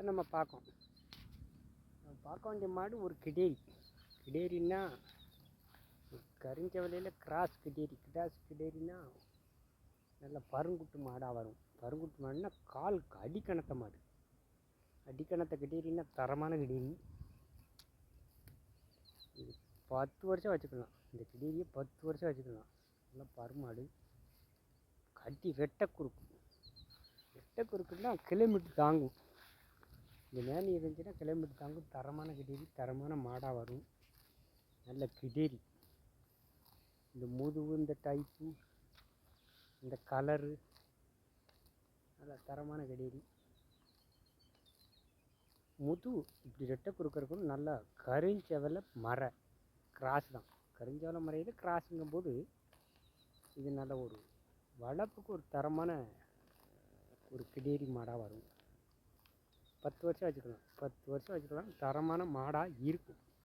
நம்ம பார்க்க வேண்டிய மாடு ஒரு கிடேரி. கிடேரின்னா கருஞ்சவலையில் கிராஸ் கிடேரின்னா நல்ல பருங்குட்டு மாடாக வரும். பருங்குட்டு மாடுன்னா கால் அடிக்கணத்த மாடு. அடிக்கணத்த கிடேரின்னா தரமான கிடேரி. இது 10 வருஷம் வச்சுக்கலாம். இந்த கிடேரியை 10 வருஷம் வச்சுக்கலாம். நல்லா பருமாடு. கட்டி வெட்டக்குறுக்குன்னா கிலோமீட்டர் தாங்கும். இந்த மேனி இருந்துச்சுன்னா கிலோமீட்டர் தாங்கும். தரமான கிடேரி, தரமான மாடாக வரும். நல்ல கிடேரி. இந்த முதுகு, இந்த டைப்பு, இந்த கலரு நல்ல தரமான கிடேரி. முதுகு இப்படி ரெட்டை குறுக்க இருக்கணும். நல்லா கருஞ்சவலை கிராஸ் தான். கருஞ்சவலை மறையில் கிராஸுங்கும் போது இது நல்ல ஒரு வளர்ப்புக்கு ஒரு தரமான ஒரு கிடேரி மாடாக வரும். 10 வருஷம் வச்சுக்கலாம். 10 வருஷம் வச்சுக்கலாம். தரமான மாடாக இருக்கும்.